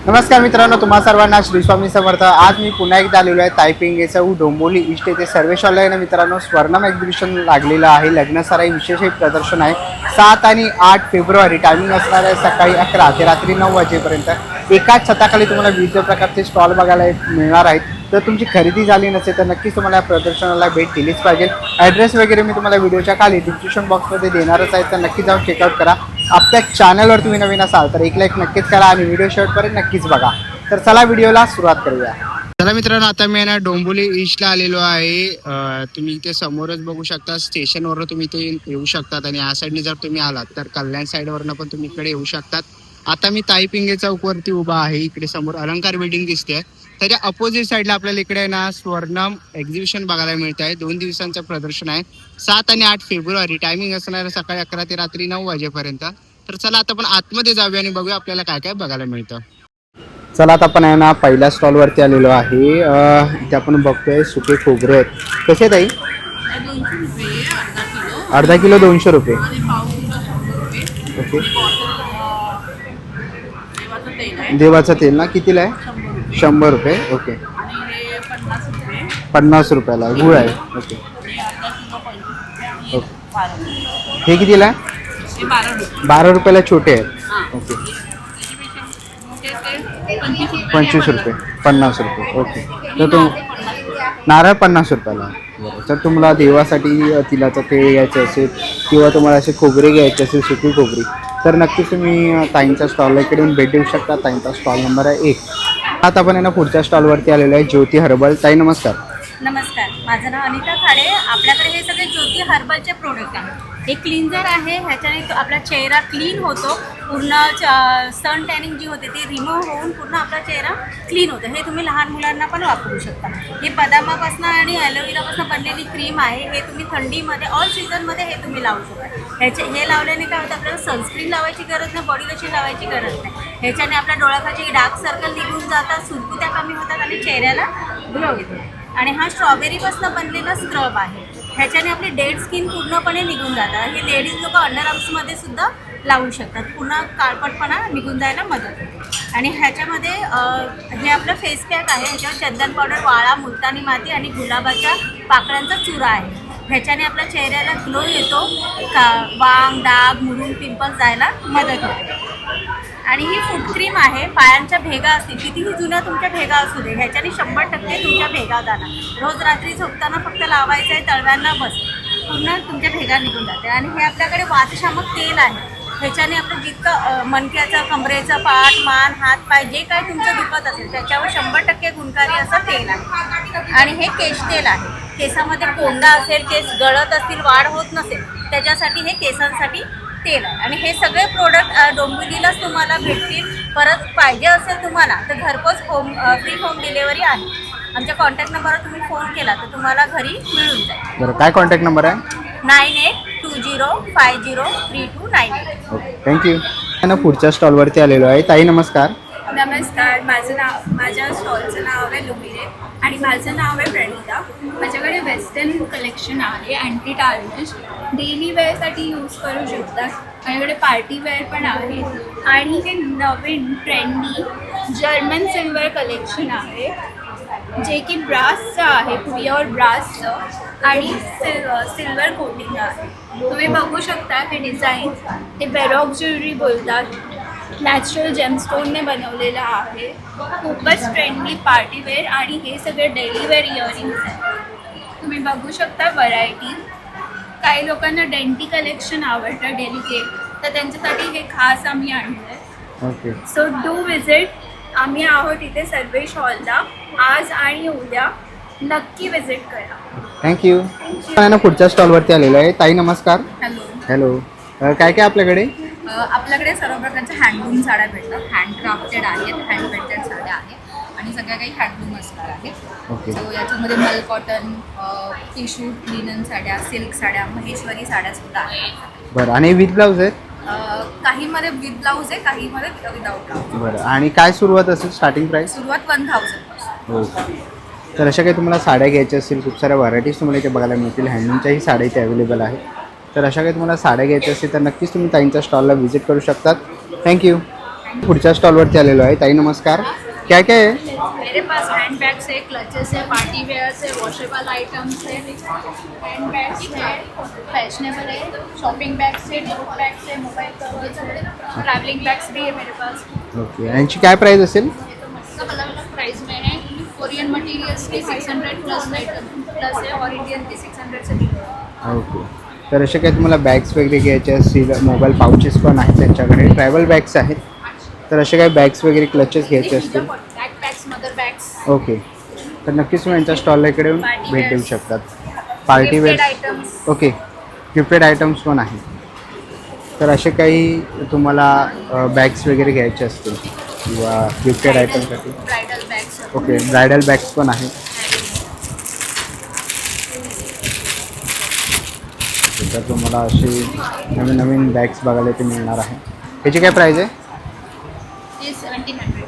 नमस्कार मित्रांनो, तुम्हा सर्वांना श्री स्वामी समर्थ। आज मी पुन्हा एकदा आलेलो आहे तायपिंग चौ डोंबिवली ईस्ट येथे सर्वेश ऑनलाईन मित्रांनो स्वर्णम एक्झिबिशन लागलेलं आहे। लग्नसराई विशेष एक प्रदर्शन आहे। 7 आणि 8 फेब्रुवारी टायमिंग असणार आहे सकाळी 11 ते रात्री 9 वाजेपर्यंत। एकाच छताखाली तुम्हाला विविध प्रकारचे स्टॉल बघायला मिळणार आहेत। तर तुमची खरेदी झाली नसेल तर नक्कीच तुम्हाला प्रदर्शनाला भेट दिलीच पाहिजे। ॲड्रेस वगैरे मी तुम्हाला व्हिडिओच्या खाली डिस्क्रिप्शन बॉक्समध्ये देणारच आहे, तर नक्की जाऊन चेकआउट करा। आपल्या चॅनलवर तुम्ही नवीन असाल तर एक लाईक नक्कीच करा आणि व्हिडिओ शेवटपर्यंत नक्कीच बघा। तर चला व्हिडिओला सुरुवात करूया। चला मित्रांनो, आता मी ना डोंबिवली ईस्टला आलेलो आहे। तुम्ही इथे समोरच बघू शकता, स्टेशनवर तुम्ही इथे येऊ शकतात आणि या साईडने जर तुम्ही आलात तर कल्याण साईडवरनं पण तुम्ही इकडे येऊ शकतात। आता मी ताईपिंगे चौकवरती उभा आहे। इकडे समोर अलंकार बिल्डिंग दिसते, त्याच्या अपोजिट साईडला आपल्याला इकडे ना स्वर्णम एक्झिबिशन बघायला मिळत आहे। 2 दिवसांचं प्रदर्शन आहे। 7 आणि 8 फेब्रुवारी टायमिंग असणार आहे सकाळी 11 ते रात्री 9 वाजेपर्यंत। तर चला आता आपण आतमध्ये जाऊया आणि बघूया आपल्याला काय काय बघायला मिळतं। चला आता आपण आहे ना पहिल्या स्टॉलवरती आलेलो आहे। इथे आपण बघतोय सुके खोबरे आहेत। कसे ताई? 200 रुपये अर्धा किलो 200 रुपये। आणि पाव किलो 100 रुपये। ओके। देवाचं तेल आहे देवाचं तेल ना कितीला आहे? 100 रुपये। ओके। आणि हे 50 रुपये 50 रुपयाला गुळ आहे। ओके। आणि अर्धा किलो 25 रुपये ओके। 12 रुपये हे कितीला आहे? हे 12 रुपये 12 रुपयाला छोटे आहेत। हां ओके। त्याच्यापेक्षा मोठे ते 25 रुपये 25 रुपये 50 रुपये। ओके। तर आणि तुम नारळ 50 रुपये नारळ 50 रुपयाला। बरं, जर तुम्हाला देवासाठी तिलाचं तेल घ्यायचं असेल किंवा तुम्हाला असे खोबरे घ्यायचे असेल सुकी खोबरी, तर नक्कीच तुम्ही ताईंच्या स्टॉलला इकडे येऊन भेट देऊ शकता। ताईंचा स्टॉल नंबर आहे 1। आता आपण ना पुढच्या स्टॉलवरती आलेलो आहे ज्योती हर्बल। ताई नमस्कार। नमस्कार, माझं नाव अनिता खाडे। आपल्याकडे हे सगळे ज्योती हर्बलचे प्रोडक्ट आहेत। हे क्लिन्झर आहे, ह्याच्याने तो आपला चेहरा क्लीन होतो। पूर्ण सन टॅनिंग जी होते ते रिमूव्ह होऊन पूर्ण आपला चेहरा क्लीन होतो। हे तुम्ही लहान मुलांना पण वापरू शकता। हे बदामापासून आणि ॲलोवेरापासून बनलेली क्रीम आहे। हे तुम्ही थंडीमध्ये ऑल सीझनमध्ये हे तुम्ही लावू शकता। हे लावल्याने काय होतं, आपल्याला सनस्क्रीन लावायची गरज नाही, बॉडी लोशन लावायची गरज नाही। ह्याच्याने आपल्या डोळ्याखालचे डार्क सर्कल निघून जातात, सुरकुत्या कमी होतात आणि चेहऱ्याला ग्लो येतो। आणि हा स्ट्रॉबेरीपासून बनलेला स्क्रब आहे। ह्याच्याने आपली डेड स्किन पूर्णपणे निघून जातात। हे लेडीज लोक अंडरआर्म्समध्ये सुद्धा लावू शकतात, पुन्हा काळपटपणा निघून जायला मदत होते। आणि ह्याच्यामध्ये हे आपलं फेस पॅक आहे। ह्याच्यावर चंदन पावडर, वाळा, मुलतानी माती आणि गुलाबाच्या पाकळ्यांचा चुरा आहे। ह्याच्याने आपल्या चेहऱ्याला ग्लो येतो, वांग, डाग, मुरुम, पिंपल्स जायला मदत होते। आणि ही फूट क्रीम आहे। पायांच्या भेगा असतील, कितीही जुन्या तुमच्या भेगा असू दे, ह्याच्याने 100% तुमच्या भेगा जाणार। रोज रात्री झोपताना फक्त लावायचं आहे, तळव्यांना बस, पूर्ण तुमच्या भेगा निघून जाते। आणि हे आपल्याकडे वातशामक तेल आहे। ह्याच्याने आपलं जितकं मणक्याचं, कमरेचं, पाठ, मान, हात, पाय जे काय तुमचं दुखत असेल त्याच्यावर 100% गुणकारी असं तेल आहे। आणि हे केश तेल आहे। केसामध्ये कोंडा असेल, केस गळत असतील, वाढ होत नसेल, त्याच्यासाठी हे केसांसाठी तेल आहे। आणि हे सगळे प्रोडक्ट डोंबिवलीलाच तुम्हाला भेटतील। परत पाहिजे असेल तुम्हाला तर घरपोच फ्री होम डिलेवरी आहे। आमच्या कॉन्टॅक्ट नंबरवर तुम्ही फोन केला तर तुम्हाला घरी मिळून जाईल। बरं, काय कॉन्टॅक्ट नंबर आहे? 9820503298। Okay, thank you. ना पुढच्या स्टॉलवरती आलेलो आहे। ताई नमस्कार। नमस्कार, माझ्या स्टॉलचं नाव आहे लुमिरे आणि माझं नाव आहे प्रणिता। माझ्याकडे वेस्टर्न कलेक्शन आहे, अँटी टार्निश, डेली वेअरसाठी यूज करू शकतात। माझ्याकडे पार्टी वेअर पण आहे आणि हे नवीन ट्रेंडी जर्मन सिल्वर कलेक्शन आहे, जे की ब्रासचं आहे, प्युअर ब्रासचं आणि सिल्वर कोटिंग आहे। तुम्ही बघू शकता हे डिझाईन, ते बेरॉक ज्वेलरी बोलतात, नॅचरल जेमस्टोनने बनवलेलं आहे। खूपच ट्रेंडी पार्टीवेअर आणि हे सगळे डेलीवेअर इयरिंग्स आहेत। तुम्ही बघू शकता व्हरायटी। काही लोकांना डेंटी कलेक्शन आवडतं डेलिकेट, तर त्यांच्यासाठी हे खास आम्ही आणलं आहे। ओके। So do visit. आम्ही आहोत इथे सर्वेश हॉलला, आज आणि उद्या नक्की विजिट करा। थँक्यू। ना पुढच्या स्टॉलवरती आलेलो आहे। ताई नमस्कार। हॅलो। हॅलो। काय काय आपल्याकडे? आपल्याकडे सर्व प्रकारच्या हँडलूम साड्या भेटतात। हँडक्राफ्टेड आहेत, हँड पेंटेड साड्या आहेत आणि सगळ्या काही हँडलूम असणार आहे। ओके। सो याच्यामध्ये मल कॉटन, टिश्यू, लिनन साड्या, सिल्क साड्या, महेश्वरी साड्या सुद्धा आहेत। बरं, आणि विथ ब्लाऊज आहेत? काहीमध्ये विथ ब्लाऊज आहे, काहीमध्ये विदाऊट ब्लाऊज। बरं, आणि काय सुरुवात असेल स्टार्टिंग प्राईस? सुरुवात 1000 पासून। ओके। तर अशा काही तुम्हाला साड्या घ्यायच्या असतील, खूप साऱ्या व्हरायटीज तुम्हाला इथे बघायला मिळतील। हँडलूमच्याही साड्या इथे अवेलेबल आहेत। तर अशा काही तुम्हाला साड्या घ्यायच्या असतील तर नक्कीच तुम्ही ताईंच्या स्टॉलला व्हिजिट करू शकतात। थँक्यू। पुढच्या स्टॉलवरती आलेलो आहे. ताई नमस्कार, काय काय आहे? मेरे पास हैंड बैग्स है, क्लचेस है, पार्टी वेयर्स है, वॉशेबल आइटम्स है, हैंड बैग्स है, फैशनेबल है, शॉपिंग बैग्स है, टोट बैग्स है, मोबाइल कवर्स है, ट्रैवलिंग बैग्स भी है मेरे पास. ओके, यांची काय प्राईस असेल? ये तो सब अलग अलग प्राइस में है. कोरियन मटेरियल्स के 600 प्लस है और इंडियन के 600 से भी. ओके, तर असे काही तुम्हाला बॅग्स वगैरे घ्यायचे असतील, मोबाईल पाउचेस पण आहेत त्यांच्याकडे, ट्रॅव्हल बॅग्स आहेत. तर असे काही बॅग्स वगैरे क्लचेस घ्यायचे असतील बॅकपॅक्स, मदर बॅग्स, ओके, तर नक्कीच तुम्ही यांच्या स्टॉलला इकडे येऊन भेट देऊ शकतात. Party wear items. Okay, gifted items पण आहेत. तर असे काही तुम्हाला बॅग्स वगैरे घ्यायचे असतील किंवा गिफ्टेड आयटमसाठी bridal bags. Okay, bridal bags पण आहेत. तर तुम्हाला अशी नवीन नवीन बॅग्स बघायला ते मिळणार आहे. ह्याची काय प्राईज आहे? ये 1700.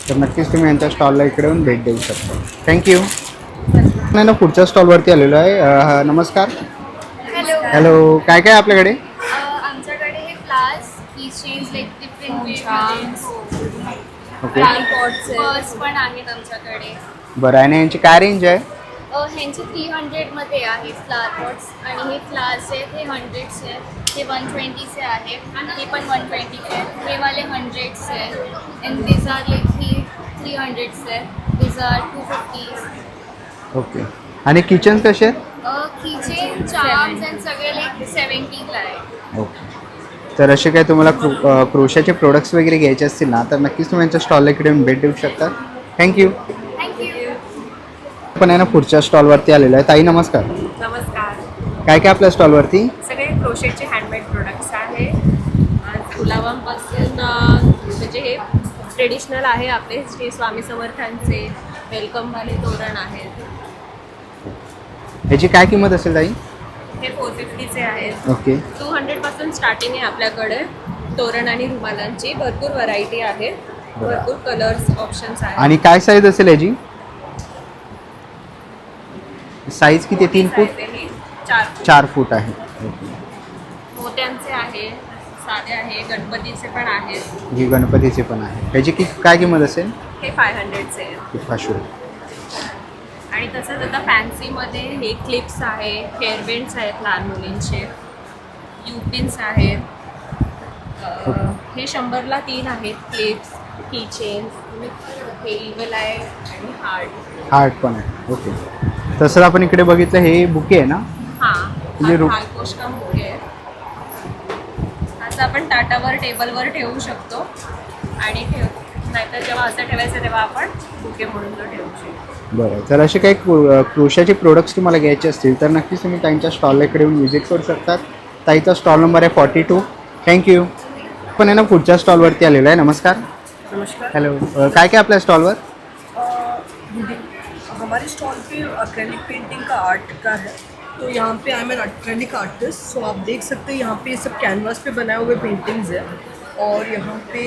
तर नक्कीच तुम्ही यांच्या स्टॉलला इकडे येऊन भेट देऊ शकता. थँक्यू. नाही ना, पुढच्या स्टॉलवरती आलेलो आहे. नमस्कार. हॅलो. हॅलो, काय काय आपल्याकडे? आमच्याकडे हे flowers, keychains, like different okay, purse पण आहेत आमच्याकडे. बरं, आणि यांची काय रेंज आहे? ह्यांचे 300 मध्ये आहे फ्लावर पॉट्स, आणि हे फ्लावर्स आहेत हे 100चे आहेत, हे 120चे आहेत, हे पण 120चे आहेत, हे वाले 100चे आहेत, अँड दिस आर लाईक ही 300चे आहेत, दिस आर 250. ओके, आणि किचन्स कसे आहेत? किचन चार्म्स अँड सगळे लाईक 70ला आहे. ओके, तर असे काही तुम्हाला क्रोशाचे प्रोडक्ट्स वगैरे घ्यायचे असतील ना, तर नक्कीच तुम्ही यांच्या स्टॉलला इकडे येऊन भेट देऊ शकता. थँक्यू. थँक्यू. पण आहे ना, पुढच्या स्टॉलवरती आलेलो आहे. ताई नमस्कार, नमस्कार. काय काय आपल्या स्टॉलवरती? सगळे क्रोशेटचे हँडमेड प्रोडक्ट्स आहे. गुलाबांपासून म्हणजे हे ट्रेडिशनल आहे आपले श्री स्वामी समर्थांचे वेलकमवाले तोरण आहेत. ह्याची काय किंमत असेल ताई? हे 450चे आहेत. ओके, 200पासून स्टार्टिंग आहे आपल्याकडे तोरण आणि रुमालांची. भरपूर व्हरायटी आहे, भरपूर कलर्स ऑप्शन्स आहेत. आणि काय साईज असेल याची? साईज किती? 3 फूट? 4 फूट आहे. ओके, मोत्यांचे आहे, साधे आहे, गणपतीचे पण आहेत. जी गणपतीचे पण आहे. ह्याची काय किंमत असेल? हे 500चे आहे. 500. आणि तसंच आता फॅन्सीमध्ये हे क्लिप्स आहे, हेअरबँड्स आहेत लहान मुलींचे, युपिन्स आहेत. हे 100ला 3 आहेत क्लिप्स, कीचेन्स, हे इव्हल आहे आणि हार्ट पण आहे. ओके, तसं आपण इकडे बघितलं हे बुके आहे ना? म्हणजे हायकोष्का बुके आहे. असं आपण ताटावर टेबलवर ठेवू शकतो आणि नाहीतर जेव्हा असं ठेवायचं तेव्हा आपण बुके म्हणून तो ठेवू शकतो. बरं, तर असे काही क्रोशाचे प्रोडक्ट्स तुम्हाला घ्यायचे असतील तर नक्कीच तुम्ही त्यांच्या स्टॉलला इकडे येऊन व्हिजिट करू शकतात. ताईचा स्टॉल नंबर आहे 42. थँक्यू. पण आहे ना, पुढच्या स्टॉलवरती आलेलो आहे. नमस्कार. नमस्कार. हॅलो, काय काय आपल्या स्टॉलवर? हमारे स्टॉल पे एक्रेलिक पेंटिंग का आर्ट का है. तो यहाँ पे I am an acrylic artist. So आप देख सकते हैं यहाँ पे सब कैनवास पे बनाए हुए पेंटिंग्स हैं और यहाँ पे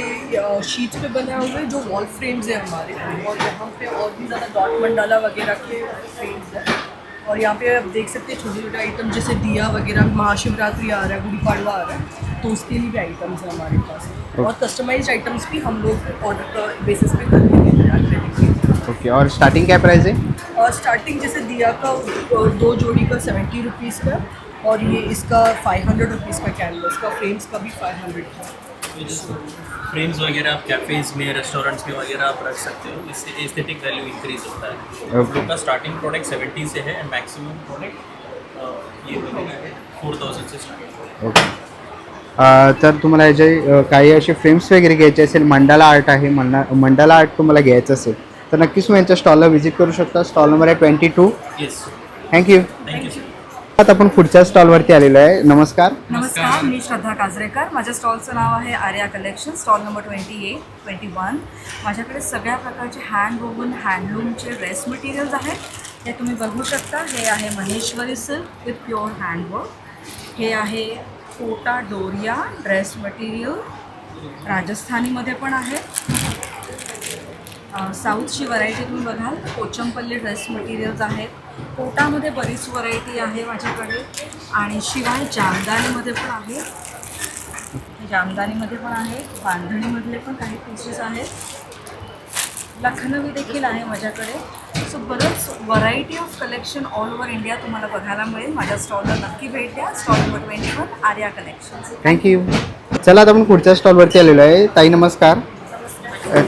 शीट्स पे बनाए हुए जो वॉल फ्रेम्स हैं हमारे. और यहाँ पे और भी ज़्यादा डॉट मंडाला वगैरह के फ्रेम्स हैं. और यहाँ पे आप देख सकते हैं छोटे छोटे आइटम जैसे दिया वगैरह. महाशिवरात्रि आ रहा है, गुड़ी पाड़वा आ रहा है, तो उसके लिए भी आइटम्स हैं हमारे पास. और कस्टमाइज्ड आइटम्स भी हम लोग ऑर्डर का बेसिस पे कर देंगे. ओके, और स्टार्टिंग क्या प्राइस है? और स्टार्टिंग जैसे दिया का 2 जोड़ी का 70 रुपीज़ का, और ये इसका 500 रुपीज़ का कैनवस का. फ्रेम्स का भी 500 का. फ्रेम्स वगैरह आप कैफ़ेज़ में, रेस्टोरेंट्स में वगैरह आप रख सकते हो. इससे एस्थेटिक वैल्यू इंक्रीज होता है. Okay. लोग का स्टार्टिंग प्रोडक्ट 70 से है एंड मैक्सिमम प्रोडक्ट ये 4000 से स्टार्ट. ओके, तर तुम्हाला याचे काही असे फ्रेम्स वगैरे घ्यायचे असेल, मंडाला आर्ट आहे, मंडाला आर्ट तुम्हाला घ्यायचं असेल तर नक्कीच तुम्ही यांच्या स्टॉलला व्हिजिट करू शकता. स्टॉल नंबर आहे 22. Yes, thank you. Thank you sir. आता आपण पुढच्या स्टॉलवरती आलेलो आहे. नमस्कार. नमस्कार, मी श्रद्धा काजरेकर. माझ्या स्टॉलचं नाव आहे आर्या कलेक्शन. Stall number 21. माझ्याकडे सगळ्या प्रकारचे हँड वोवन हँडलूमचे ड्रेस मटेरियल्स आहेत. हे तुम्ही बघू शकता. हे आहे Maheshwari silk with pure handwork. हे आहे कोटा डोरिया ड्रेस मटेरियल. राजस्थानीमध्ये पण आहे. साऊथची व्हरायटी तुम्ही बघाल, पोचमपल्ली ड्रेस मटेरियल्स आहेत. कोटामध्ये बरीच व्हरायटी आहे माझ्याकडे, आणि शिवाय जामदानीमध्ये पण आहे. जामदानीमध्ये पण आहे, बांधणीमधले पण काही पीसेस आहेत, लखनवी देखील आहे माझ्याकडे. सो बरंच variety of collection all over India तुम्हाला बघायला मिळेल. माझ्या स्टॉलला नक्की भेट द्या. Stall number 21 Arya collections. Thank you. चला आता आपण पुढच्या स्टॉलवरती आलेलो आहे. ताई नमस्कार.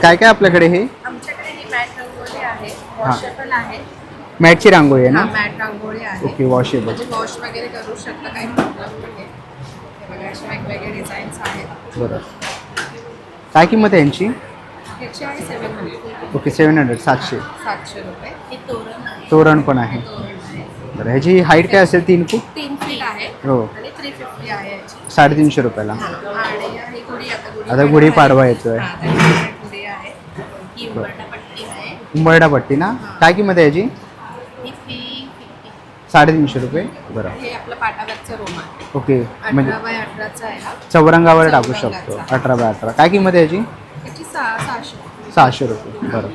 काय काय आपल्याकडे हे आमच्याकडे ही मॅट रंगोळी आहे, हां. वॉशेबल आहे. मॅटची रांगोळी आहे ना? मॅट रंगोळी आहे. Okay, washable. म्हणजे वॉश वगैरे करू शकता, काही प्रॉब्लेम नाही. हे बघा असे वेगवेगळे डिझाईन्स आहेत. बरं. काय किंमत आहे यांची? याची आहे 700. ओके, 700, 700. 700 रुपये. हे तोरण आहे. तोरण पण आहे. तोरण आहे. बरं, ह्याची हाईट काय असेल? 3 फूट? 3 फीट आहे हो. आणि 350 आहे याची. 350 रुपयाला. आणि ही गुढी आता गुढीपाडवा येतोय. गुढी आहे. ही उंबरठा पट्टी आहे. उंबरठा पट्टी ना? काय किंमत आहे याची? ही 350. 350 रुपये. बरं. हे आपलं पाटावरचं रूम आहे. ओके, म्हणजे 18x18 आहे हा. चौरंगावर टाकू शकतो. चौरंगाचा. 18x18. काय किंमत आहे याची? याची 600. 600 रुपये. बरं.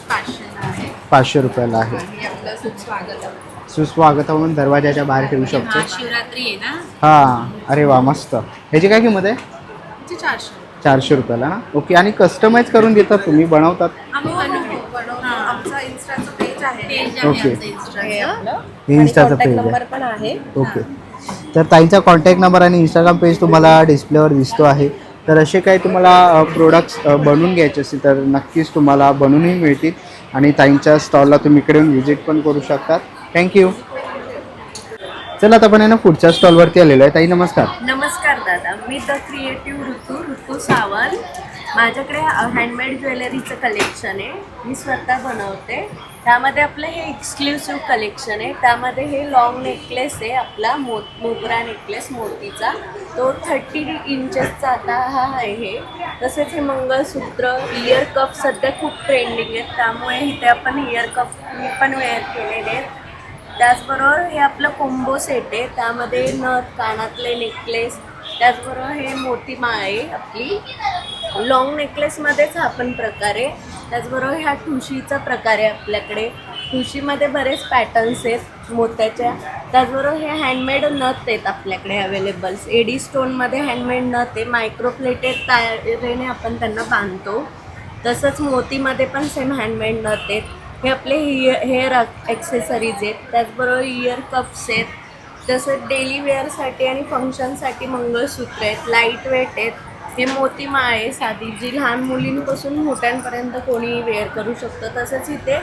500 आहे. 500 रुपयाला आहे. आणि आपलं सुस्वागत आहे. सुस्वागत म्हणून दरवाजाच्या बाहेर ठेवू शकतो. महाशिवरात्री आहे ना, हां, अरे वा, मस्त. ह्याची काय किंमत आहे? याची 400. 400 रुपयाला ना? ओके. आणि कस्टमाइज करून देतात तुम्ही, बनवतात? आम्ही बनवतो. आमचं इन्स्टाचं पेज आहे. पेज आहे ओके. आमचं इन्स्टाचं. इन्स्टाचं पेज आहे. पण आहे. ओके. तर ताईंचा कॉन्टॅक्ट नंबर आणि इंस्टाग्राम पेज तुम्हाला डिस्प्लेवर दिसतो आहे. तर असे काही तुम्हाला प्रोडक्ट्स बनवून घ्यायचे असतील तर नक्कीच तुम्हाला बनवूनही मिळतील. आणि ताईंच्या स्टॉलला तुम्ही इकडे येऊन व्हिजिट पण करू शकतात. थँक्यू. चला आता आपण आहे ना पुढच्या स्टॉलवरती आलेलो आहे. ताई नमस्कार. नमस्कार दादा, मी द क्रिएटिव्ह ऋतू सावंत. माझ्याकडे हँडमेड ज्वेलरीचं कलेक्शन आहे. मी स्वतः बनवते. त्यामध्ये आपलं हे एक्सक्लुसिव्ह कलेक्शन आहे. त्यामध्ये हे लॉंग नेकलेस आहे आपला मोगरा नेकलेस मोतीचा. तो 30 इंचेसचा आता हा आहे हे. तसेच हे मंगळसूत्र, इयर कप सध्या खूप ट्रेंडिंग आहेत, त्यामुळे इथे आपण इयर कप पण वेअर केलेले आहेत. त्याचबरोबर हे आपलं कोंबो सेट आहे. त्यामध्ये नथ, कानातले नेकलेस, त्याचबरोबर हे मोती माळ आहे आपली. लॉंग नेकलेसमध्येच हा पण प्रकार आहे. त्याचबरोबर ह्या ठुशीचा प्रकार आहे आपल्याकडे. ठुशीमध्ये बरेच पॅटर्न्स आहेत मोत्याच्या. त्याचबरोबर हे हँडमेड नथ आहेत आपल्याकडे अवेलेबल्स. एडी स्टोनमध्ये हँडमेड नथ आहे. मायक्रोप्लेटेड तारेने आपण त्यांना बांधतो. तसंच मोतीमध्ये पण सेम हँडमेड नथ आहेत. हे आपले हेअर ॲक्सेसरीज आहेत. त्याचबरोबर इयर कप्स आहेत. तसंच डेली वेअरसाठी आणि फंक्शनसाठी मंगळसूत्र आहेत. लाईट वेट आहेत. हे मोती माळ आहे साधी, जी लहान मुलींपासून मोठ्यांपर्यंत कोणी वेअर करू शकतं. तसंच इथे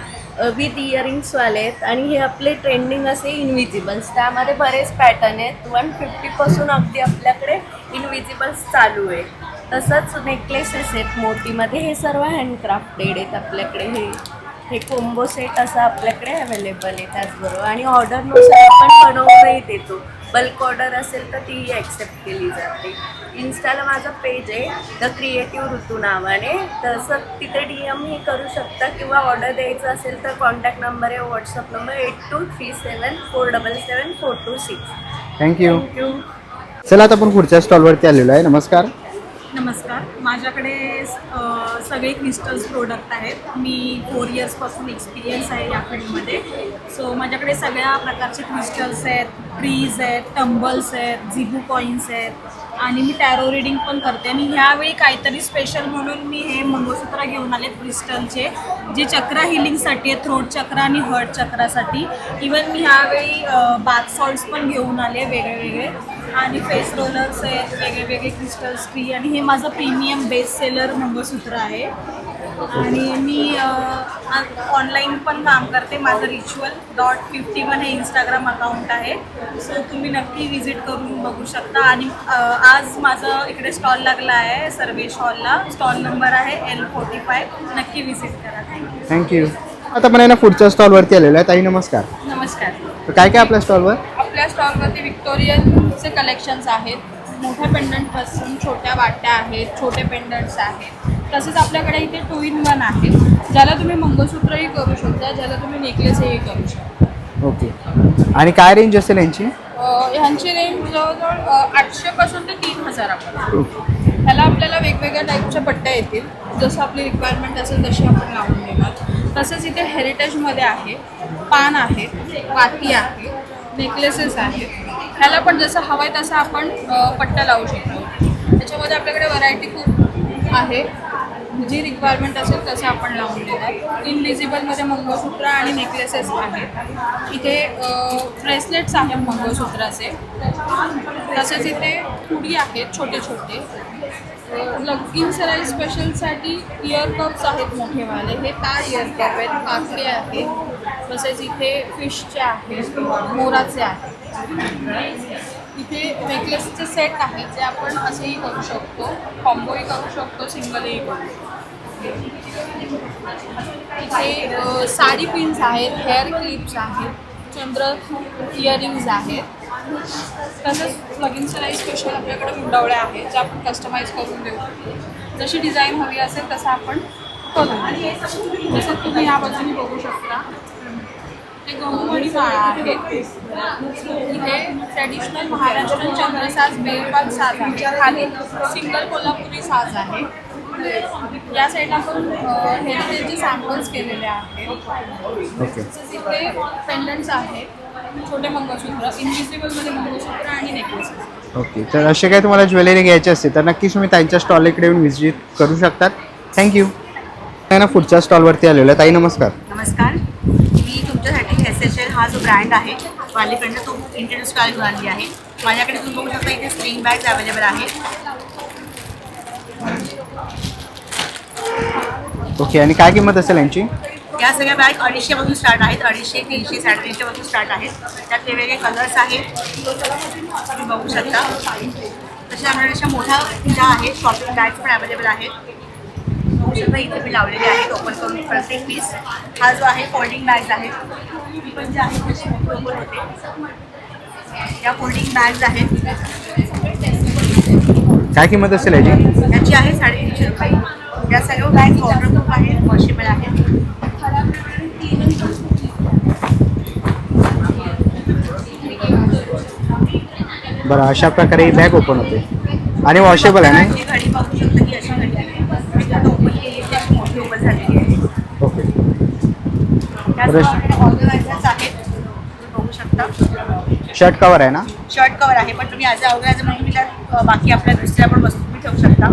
विथ इयरिंग्सवाले आहेत. आणि हे आपले ट्रेंडिंग असे इनविजिबल्स, त्यामध्ये बरेच पॅटर्न आहेत. 150पासून अगदी आपल्याकडे इनविजिबल्स चालू आहे. तसंच नेकलेसेस आहेत मोतीमध्ये. हे सर्व हँडक्राफ्टेड आहेत आपल्याकडे. हे कोंबो सेट असं आपल्याकडे अवेलेबल आहे. त्याचबरोबर आणि ऑर्डरनुसार आपण बनवूनही देतो. बल्क ऑर्डर असेल तर तीही ॲक्सेप्ट केली जाते. इन्स्टाला माझं पेज आहे द क्रिएटिव्ह ऋतू नावाने. तसं तिथे DM ही करू शकता किंवा ऑर्डर द्यायचं असेल तर कॉन्टॅक्ट नंबर आहे, व्हॉट्सअप नंबर 8237477426. थँक्यू. चला आता आपण पुढच्या स्टॉलवरती आलेलो आहे. नमस्कार. नमस्कार. माझ्याकडे सगळे क्रिस्टल्स प्रोडक्ट आहेत. मी 4 इयर्सपासून एक्सपिरियन्स आहे या फील्डमध्ये. सो माझ्याकडे सगळ्या प्रकारचे क्रिस्टल्स आहेत, ट्रीज आहेत, टंबल्स आहेत, झिबू कॉईन्स आहेत आणि मी टॅरो रिडिंग पण करते. आणि ह्यावेळी काहीतरी स्पेशल म्हणून मी हे मंगळसूत्र घेऊन आले क्रिस्टलचे, जे चक्र हिलिंगसाठी आहे, थ्रोट चक्र आणि हर्ट चक्रासाठी. इवन मी ह्यावेळी बाथ सॉल्ट्स पण घेऊन आले वेगळे आणि फेस रोलर्स आहेत, वेगळे क्रिस्टल्स ट्री. आणि हे माझं प्रीमियम बेस्ट सेलर मंगळसूत्र आहे. आणि मी ऑनलाईन पण काम करते. माझं ritual.51 हे इंस्टाग्राम अकाउंट आहे. सो तुम्ही नक्की विजिट करून बघू शकता. आणि आज माझं इकडे स्टॉल लागला आहे सर्वेश हॉलला. स्टॉल नंबर आहे L45. नक्की विजिट करा. थँक्यू. आता पण आहे ना पुढच्या स्टॉलवरती आलेलो आहे. ताई नमस्कार. नमस्कार. तर काय काय आपल्या स्टॉलवर? आपल्या स्टॉलवरती विक्टोरियनचे कलेक्शन्स आहेत. मोठ्या पेंडंटपासून छोट्या वाट्या आहेत, छोटे पेंडंट्स आहेत. तसेच आपल्याकडे इथे 2-in-1 आहे, ज्याला तुम्ही मंगळसूत्रही करू शकता, ज्याला तुम्ही नेकलेसही करू शकता. ओके. आणि काय रेंज असेल यांची? ह्यांची रेंज जवळजवळ 800पासून ते 3000पर्यंत. ह्याला आपल्याला वेगवेगळ्या टाईपच्या पट्ट्या येतील, जसं आपली रिक्वायरमेंट असेल तशी आपण लावून देणार. तसेच इथे हेरिटेजमध्ये आहे, पान आहेत, वाती आहे, नेकलेसेस आहेत. ह्याला पण जसं हवं आहे तसं आपण पट्ट्या लावू शकतो. त्याच्यामध्ये आपल्याकडे व्हरायटी खूप आहे, जी रिक्वायरमेंट असेल तसं आपण लावून देतात. इनविजिबलमध्ये मंगळसूत्र आणि नेकलेसेस आहेत. इथे ब्रेसलेट्स आहेत मंगळसूत्राचे. तसेच इथे हुडी आहेत छोटे छोटे. लग्गिंगसराई स्पेशलसाठी इयर कप्स आहेत मोठेवाले. हे तार इयर कप आहेत, काकडे आहेत. तसेच इथे फिशचे आहेत, मोराचे आहेत. इथे नेकलेसचे सेट आहेत जे आपण असेही करू शकतो, कॉम्बोही करू शकतो, सिंगलही करू शकतो. इथे साडी पिन्स आहेत, हेअर क्लिप्स आहेत, चंद्र इयरिंग्ज आहेत. तसंच लगीन सराई स्पेशल आपल्याकडे मुंडावळ्या आहेत ज्या आपण कस्टमाइज करून देऊ शकतो. जशी डिझाईन हवी असेल तसं आपण करू. जसं तुम्ही या बाजूने बघू शकता ते गहूमणी माळा आहेत. इथे ट्रॅडिशनल महाराष्ट्रीयन चंद्रसाज बेलबाग साज आहे. खाली सिंगल कोल्हापुरी साज आहे. या साईडला आपण हेरिटेजचे सॅम्पल्स केलेले आहेत. ओके. तसंच इथे पेंडंट्स आहेत, छोटे मंगळसूत्र, इनविजिबलमध्ये मंगळसूत्र आणि नेकलेसेस. ओके. तर असे काही तुम्हाला ज्वेलरी घ्यायची असते तर नक्कीच तुम्ही त्यांच्या स्टॉल इकडे येऊन व्हिजिट करू शकतात. थँक्यू. ना पुढच्या स्टॉलवरती आलेलो आहे. ताई नमस्कार. नमस्कार. मी तुमच्यासाठी SHL हा जो ब्रँड आहे वालीकडनं तो इंट्रोड्यूस करायला आली आहे. माझ्याकडे तुम्ही बघू शकता इथे स्लिंग बॅग्स अवेलेबल आहे. ओके. आणि काय किंमत असेल यांची? या सगळ्या बॅग 250पासून स्टार्ट आहेत. 250, 300, 350पासून स्टार्ट आहेत. त्यात वेगवेगळे कलर्स आहेत, तुम्ही बघू शकता. तशा आमच्याकडे अशा मोठ्या ज्या आहेत शॉपिंग बॅग्स पण अवेलेबल आहेत. बघू शकता इथे मी लावलेले आहेत ओपन करून प्रत्येक पीस. हा जो आहे फोल्डिंग बॅग्स आहेत. ही पण जे आहे तशी ओपन होते. या फोल्डिंग बॅग्स आहेत. काय किंमत असेल याची? याची आहे 350 रुपये. या सर्व बॅग्स वॉटरप्रूफ आहेत, वॉशेबल आहेत. बरं, अशा प्रकारे ही बॅग ओपन होते आणि वॉशेबल आहे ना? ही घडी बघू शकता की अशी घडी आहे. मी आता ओपन केली आहे, अशी मोठी ओपन झालेली आहे. ओके. त्याचप्रमाणे ऑर्गनायझर्स आहेत, तुम्ही बघू शकता. शर्ट कवर आहे ना? शर्ट कवर आहे, पण तुम्ही ॲज अ ऑर्गनायझर म्हणून तुम्ही त्यात बाकी आपल्या दुसऱ्या पण वस्तू तुम्ही ठेवू शकता.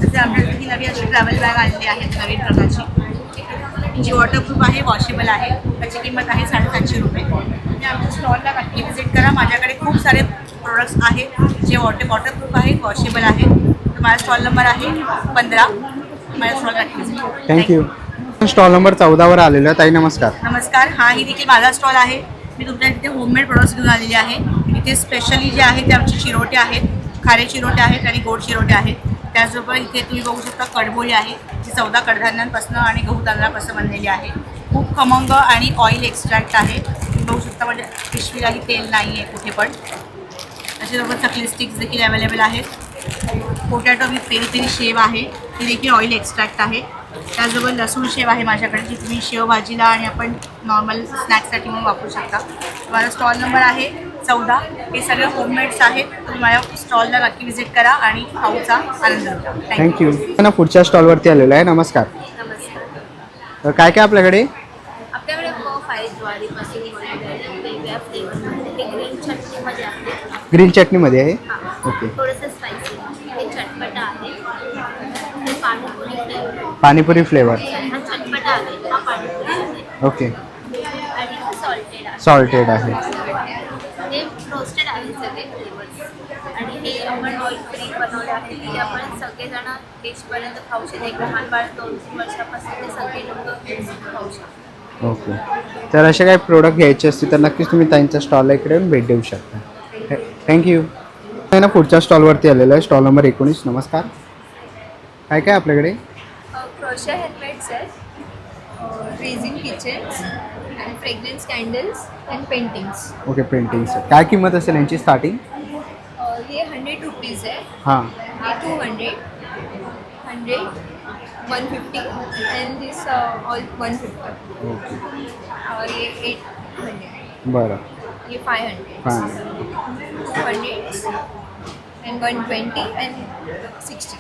जसे आपल्याकडे ही नवी अशी ट्रॅव्हल बॅग आलेली आहे नवीन प्रकारची, जी वॉटरप्रूफ आहे, वॉशेबल आहे. त्याची किंमत आहे 750 रुपये. तुम्ही आमच्या स्टॉलला नक्की व्हिजिट करा. माझ्याकडे खूप सारे प्रोडक्ट्स आहेत जे वॉटरप्रूफ आहेत, वॉशेबल आहेत. तर माझा स्टॉल नंबर आहे 15. माझ्या स्टॉल नक्की व्हिजिट करा. थँक्यू. स्टॉल नंबर 14वर आलेलो आहे. ताई नमस्कार. नमस्कार. हा ही देखील माझा स्टॉल आहे. मी तुमच्या इथे होममेड प्रोडक्ट्स घेऊन आलेले आहे. इथे स्पेशली जे आहे ते आमचे चिरोटे आहेत, खारे चिरोटे आहेत आणि गोड चिरोटे आहेत. त्याचबरोबर इथे तुम्ही बघू शकता कडबोळी आहे, जी 14 कडधान्यांपासून आणि गहू तांदळापासून बनलेली आहे. खूप खमंग आणि ऑइल एक्स्ट्रॅक्ट आहे. तुम्ही बघू शकता म्हणजे पिशवीलाही तेल नाही आहे कुठे पण. त्याच्याबरोबर चकली स्टिक्स देखील अवेलेबल आहेत. पोटॅटो विथ पेरी पेरी शेव आहे, ती देखील ऑइल एक्स्ट्रॅक्ट आहे. त्याचबरोबर लसूण शेव आहे माझ्याकडे, जी तुम्ही शेवभाजीला आणि आपण नॉर्मल स्नॅक्ससाठी म्हणून वापरू शकता. माझा स्टॉल नंबर आहे 14. हे सगळे होममेड्स आहेत. तुम्ही माझ्या स्टॉलला नक्की व्हिजिट करा आणि खाऊचा आनंद लुटा. थँक्यू. ना पुढच्या स्टॉलवरती आलेलो आहे. नमस्कार. नमस्कार. तर काय काय आपल्याकडे? आपल्याकडे पफ आहे ज्वारीपासून वेगवेगळ्या फ्लेवरमध्ये. ते ग्रीन चटणीमध्ये आहे. ग्रीन चटणीमध्ये आहे. ओके. थोडंसं स्पायसी. हे चटपटा आहे. हे पाणीपुरी फ्लेवर. पाणीपुरी फ्लेवर. हा चटपटा आहे. हा पाणीपुरी आहे. ओके. आणि हा सॉल्टेड आहे. सॉल्टेड आहे. हे रोस्टेड आहे सगळे फ्लेवर्स. आणि हे आपण ऑइल फ्री बनवले आहे. ते आपण सगळेजण डिशपर्यंत खाऊ शकतो. एक लहान बाळ 2-3 वर्षापासून ते सगळे लोक खाऊ शकतात. ओके. तर असे काही प्रोडक्ट घ्यायचे असतील तर नक्कीच तुम्ही त्यांच्या स्टॉलला इकडे येऊन भेट देऊ शकता. थँक्यू. ना पुढच्या स्टॉलवरती आलेलो आहे. Stall number 19. नमस्कार. काय काय आपल्याकडे? क्रोशा हेल्मेट्स आहेत, resin kitchens and fragrance candles and paintings. Okay. Paintings. काय किंमत असेल यांची स्टार्टिंग? ये 100 रुपीज़ है. हां. ये 200, 100, 150 एंड दिस ऑल 150. ओके. और ये 800. बरं. ये 500. 200 and 120 and 60.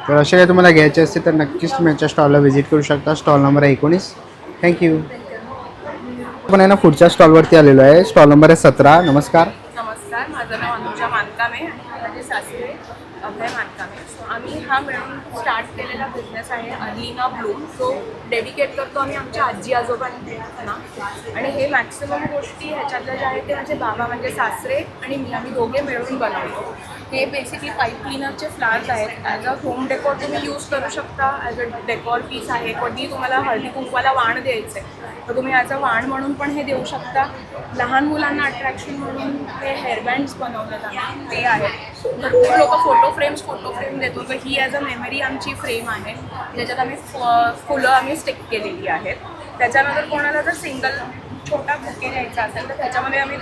तर असे काही तुम्हाला घ्यायचे असतील तर नक्कीच तुम्ही यांच्या स्टॉलला व्हिजिट करू शकता. स्टॉल नंबर आहे 19. थँक्यू. आपण आहे ना पुढच्या स्टॉलवरती आलेलो आहे. स्टॉल नंबर आहे 17. नमस्कार. नमस्कार. माझं नाव अनुजा मानकामे आणि माझे सासरे अभय मानकामे. सो आम्ही हा मिळून स्टार्ट केलेला बिझनेस आहे अलिना ब्लूम. तो डेडिकेट करतो आम्ही आमच्या आजी आजोबांना. आणि हे मॅक्सिमम गोष्टी ह्याच्यातल्या ज्या आहेत ते माझे बाबा म्हणजे सासरे आणि मी आम्ही दोघे मिळून बनवतो. हे बेसिकली पाईप क्लीनरचे फ्लावर्स आहेत. ॲज अ होम डेकोर तुम्ही यूज करू शकता. ॲज अ डेकोर पीस आहे. कधी तुम्हाला हळदी कुंकवाला वाण द्यायचं आहे तर तुम्ही ॲज अ वाण म्हणून पण हे देऊ शकता. लहान मुलांना अट्रॅक्शन म्हणून हे हेअरबँड्स बनवतात आम्ही, ते आहेत. भरपूर लोक फोटो फ्रेम देतो. तर ही ॲज अ मेमरी आमची फ्रेम आहे ज्याच्यात आम्ही फुलं आम्ही स्टिक केलेली आहेत. त्याच्यानंतर कोणाला जर सिंगल छोटा बुके द्यायचा असेल तर त्याच्यामध्ये आम्ही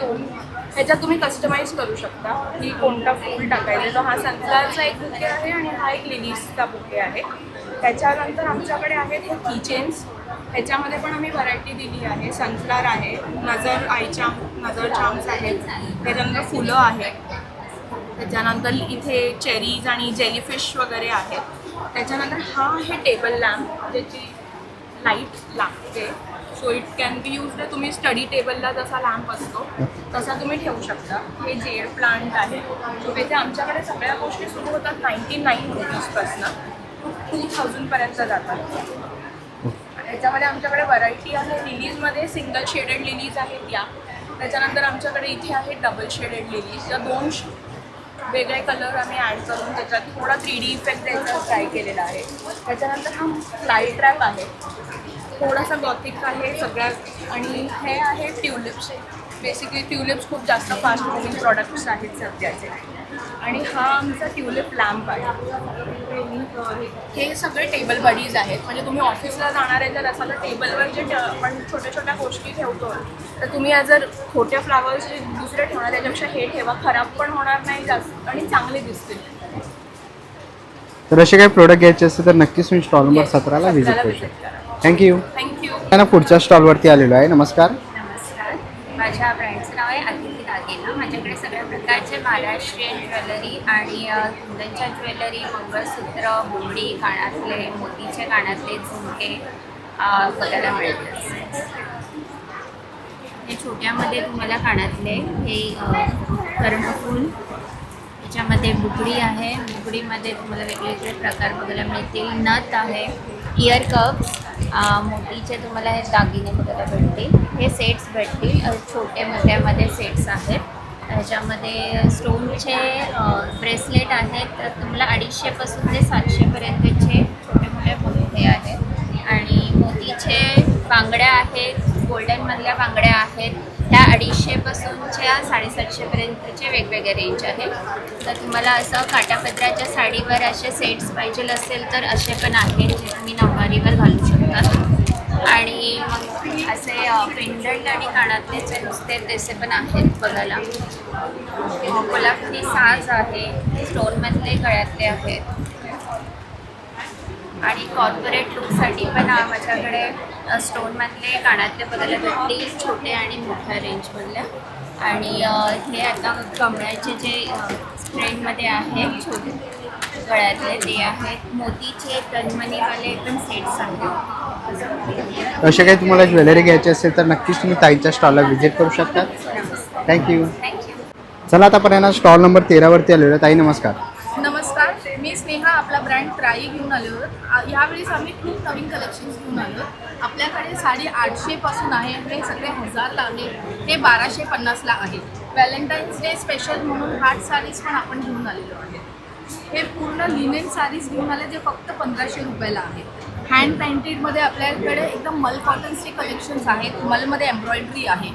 ह्याच्यात तुम्ही कस्टमाइज करू शकता की कोणता फूल टाकायचं. तर हा सनफ्लॉवरचा एक बुके आहे आणि हा एक लिलीजचा बुके आहे. त्याच्यानंतर आमच्याकडे आहेत हे कीचेन्स. ह्याच्यामध्ये पण आम्ही व्हरायटी दिली आहे. सनफ्लॉवर आहे, नजर चार्म्स आहेत, त्याच्यानंतर फुलं आहेत, त्याच्यानंतर इथे चेरीज आणि जेलीफिश वगैरे आहेत. त्याच्यानंतर हा आहे टेबल लॅम्प ज्याची लाईट लागते. So it can be use. तुम्ही स्टडी टेबलला जसा लॅम्प असतो तसा तुम्ही ठेवू शकता. हे जेड प्लांट आहे. सो इथे आमच्याकडे सगळ्या गोष्टी सुरू होतात 99 रुपीजपासून 2000पर्यंत जातात. याच्यामध्ये आमच्याकडे व्हरायटी आहे. लिलीजमध्ये सिंगल शेडेड लिलीज आहेत या. त्याच्यानंतर आमच्याकडे इथे आहे डबल शेडेड लिलीज. या 2 वेगळे कलर आम्ही ॲड करून त्याच्यात थोडा 3D इफेक्ट द्यायचा ट्राय केलेला आहे. त्याच्यानंतर हा फ्लाय ट्रॅप आहे, थोडासा गॉथिक आहे सगळ्यात. आणि हे आहे ट्युलिप्स. बेसिकली ट्युलिप्स खूप जास्त फास्ट मूव्हिंग प्रॉडक्ट्स आहेत सध्याचे. आणि हा आमचा ट्युलिप लॅम्प आहे. हे सगळे टेबल बडीज आहेत. म्हणजे तुम्ही ऑफिसला जाणार आहे तर असा टेबलवर जे आपण छोट्या छोट्या गोष्टी ठेवतो तर तुम्ही जर खोट्या फ्लावर्स दुसरे ठेवणार त्याच्यापेक्षा हे ठेवा. खराब पण होणार नाही जास्त आणि चांगले दिसतील. तर असे काही प्रोडक्ट घ्यायचे असतील तर नक्कीच तुम्ही स्टॉल नंबर 17ला व्हिजिट करू शकता. थँक्यू. थँक्यू. पुढच्या स्टॉलवरती आलेलो आहे. नमस्कार. नमस्कार. माझ्या ब्रँडचं नाव आहे अतिथी दागिना. माझ्याकडे सगळ्या प्रकारचे महाराष्ट्रीयन ज्वेलरी आणि कुंदनच्या ज्वेलरी, मंगळसूत्र, बुंडी, कानातले, मोतीचे कानातले, झुमके बघायला मिळतात. हे छोट्यामध्ये तुम्हाला कानातले, हे कर्णफूल, त्याच्यामध्ये बुकडी आहे. बुकडीमध्ये तुम्हाला वेगवेगळे प्रकार बघायला मिळतील. नथ आहे, इयर कप्स, मोतीचे तुम्हाला हे दागिने बघायला भेटतील. हे सेट्स भेटतील. छोटे मोठ्यामध्ये सेट्स आहेत. ह्याच्यामध्ये स्टोनचे ब्रेसलेट आहेत. तर तुम्हाला 250पासून ते 700पर्यंतचे छोटे मोठे हे आहेत. आणि मोतीचे बांगड्या आहेत, गोल्डनमधल्या बांगड्या आहेत. ह्या 250पासूनच्या 750पर्यंतचे वेगवेगळे रेंज आहेत. तर तुम्हाला असं काटापदराच्या साडीवर असे सेट्स पाहिजे असेल तर असे पण आहेत जे तुम्ही नऊवारीवर घालू शकता. आणि असे पेंडंट आणि कानातलेचे नुसते तसे पण आहेत बघायला. कोल्हापुरी साज आहे, स्टोनमधले गळ्यातले आहेत. आणि कॉर्पोरेट लुकसाठी पण माझ्याकडे स्टोनमधले कानातले बघायला भेटतील, छोटे आणि मोठ्या रेंजमधल्या. आणि हे आता कमळाचे जे ट्रेंडमध्ये आहेत छोटे गळ्यातले ते आहेत. मोतीचे तन्मणीवाले पण सेट्स आहेत. असे काही तुम्हाला ज्वेलरी घ्यायची असेल तर नक्कीच तुम्ही ताईच्या स्टॉलला व्हिजिट करू शकता. थँक्यू. चला आता आपण स्टॉल नंबर 13वरती आलेलो आहे. ताई नमस्कार. नमस्कार. मी स्नेहा. आपला ब्रँड ट्राई घेऊन आलो आहोत. ह्यावेळेस आम्ही खूप नवीन कलेक्शन्स घेऊन आलो. आपल्याकडे साडी 800पासून आहे. हे सगळे 1000ला आहे. हे 1250ला आहे. व्हॅलेंटाईन्स डे स्पेशल म्हणून हार्ट साडीज पण आपण घेऊन आलेलो आहे. हे पूर्ण लिनेन साडीज घेऊन आले जे फक्त 1500 रुपयाला आहे. हँड पेंटेडमध्ये आपल्याकडे एकदम मल कॉटन्सचे कलेक्शन्स आहेत. मलमध्ये एम्ब्रॉयडरी आहे.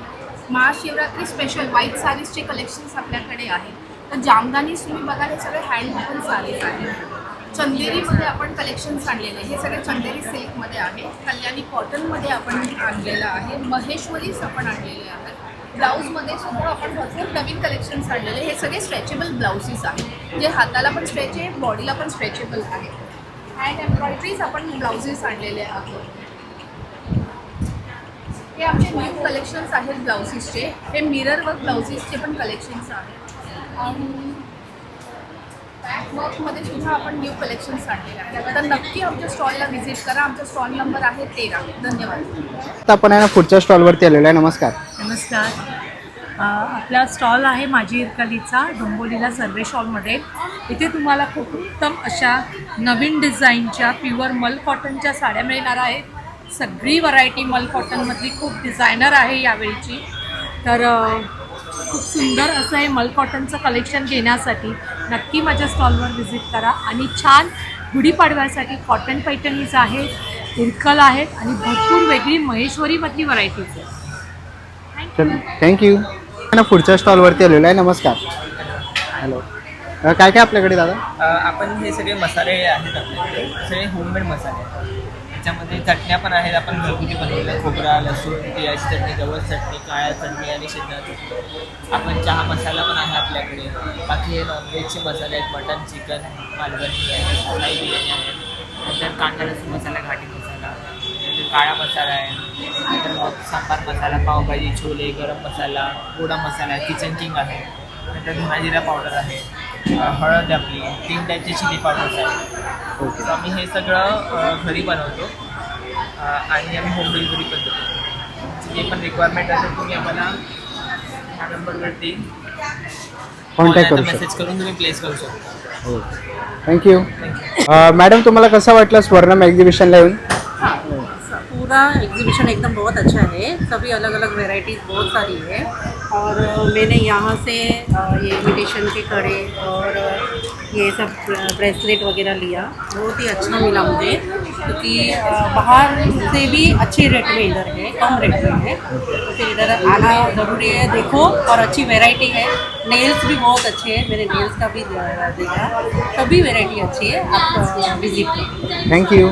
महाशिवरात्री स्पेशल व्हाईट साडीजचे कलेक्शन्स आपल्याकडे आहेत. तर जामदानीज तुम्ही बघा, हे सगळे हँडवूवन साडीज आहेत. चंदेरीमध्ये आपण कलेक्शन्स आणलेले. हे सगळे चंदेरी सिल्कमध्ये आहे. कल्याणी कॉटनमध्ये आपण आणलेलं आहे. महेश्वरीज आपण आणलेले आहेत. ब्लाऊजमध्ये सुद्धा आपण भरपूर नवीन कलेक्शन्स आणलेले. हे सगळे स्ट्रेचेबल ब्लाउजेस आहेत जे हाताला पण स्ट्रेच आहे, बॉडीला पण स्ट्रेचेबल आहे. हँड एम्ब्रॉयडरीज आपण ब्लाउजेस आणलेले आहेत. हे आमचे न्यू कलेक्शन्स आहेत ब्लाउजेसचे. हे मिरर वर्क ब्लाउजेसचे पण कलेक्शन्स आहेत. आणि वर्कमध्ये सुद्धा आपण न्यू कलेक्शन्स आणलेले आहेत. तर नक्की आमच्या स्टॉलला व्हिजिट करा. आमचा स्टॉल नंबर आहे 13. धन्यवाद. आता आपण पुढच्या स्टॉलवरती आलेलो आहे. नमस्कार. नमस्कार. आपला स्टॉल आहे माझी इरकलीचा डोंबिवलीला सर्वेश हॉलमध्ये. इथे तुम्हाला खूप उत्तम अशा नवीन डिझाईनच्या प्युअर मल कॉटनच्या साड्या मिळणार आहेत. सगळी व्हरायटी मल कॉटनमधली खूप डिझायनर आहे यावेळीची. तर खूप सुंदर असं हे मल कॉटनचं कलेक्शन घेण्यासाठी नक्की माझ्या स्टॉलवर व्हिजिट करा. आणि छान गुढीपाडव्यासाठी कॉटन पैठणीज आहेत, इरकल आहेत आणि भरपूर वेगळी महेश्वरीमधली व्हरायटीज आहेत. थँक्यू. पुढच्या स्टॉलवरती आलेलो आहे. नमस्कार. हॅलो. काय काय आपल्याकडे दादा? आपण हे सगळे मसाले आहेत आपल्याकडे, सगळे होममेड मसाले आहेत. त्याच्यामध्ये चटण्या पण आहेत, आपण घरगुती बनवल्या, खोबरा, लसूण, तिळाची चटणी, जवळ चटणी, काळ्या चटणी आणि शेंगदाणा चटणी. आपण चहा मसाला पण आहे आपल्याकडे. बाकी हे नॉनव्हेजचे मसाले आहेत, मटन, चिकन, मालवणी आहे, फ्राय बिर्याणी आहे, नंतर कांदा लसूण मसाला, घाटी मसाला, नंतर काळा मसाला आहे, नंतर मग सांबार मसाला, पावभाजी, छोले, गरम मसाला, गोडा मसाला आहे, किचन किंग आहे, नंतर धना जिरा पावडर आहे, हळद आपली 3 टाईपची चिली पावडर्स आहे. ओके. तर आम्ही हे सगळं घरी बनवतो आणि आम्ही होम डिलिव्हरी पण देतो. जे पण रिक्वायरमेंट असेल तुम्ही आम्हाला ह्या नंबरवरती कॉन्टॅक्ट करू मेसेज शकता. करून तुम्ही प्लेस करू शकता. हो. थँक्यू. मॅडम तुम्हाला कसं वाटलं स्वर्णम एक्झिबिशनला येऊन? पूरा एग्जीबिशन एकदम बहुत अच्छा है. सभी अलग अलग वैरायटीज़ बहुत सारी है. और मैंने यहाँ से ये इमिटेशन के कड़े और ये सब ब्रेसलेट वगैरह लिया. बहुत ही अच्छा मिला मुझे, क्योंकि बाहर से भी अच्छे रेट में इधर है, कम रेट में है. तो फिर इधर आना ज़रूरी है. देखो, और अच्छी वैरायटी है. नेल्स भी बहुत अच्छे हैं, मैंने नेल्स का भी देखा. सभी वैरायटी अच्छी है, आप विजिट करें. थँक्यू.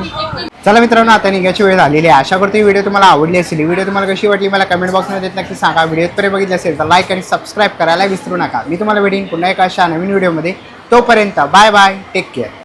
चला मित्रांनो, आता निघायची वेळ झालेली आहे. आशा करतो ही व्हिडिओ तुम्हाला आवडली असेल. ही व्हिडिओ तुम्हाला कशी वाटली मला कमेंट बॉक्समध्ये देत नक्की सांगा. व्हिडिओपर्यंत बघितलं असेल तर लाईक आणि सबस्क्राईब करायला विसरू नका. मी तुम्हाला भेटेन पुन्हा एका अशा नवीन व्हिडिओमध्ये. तोपर्यंत बाय बाय, टेक केअर.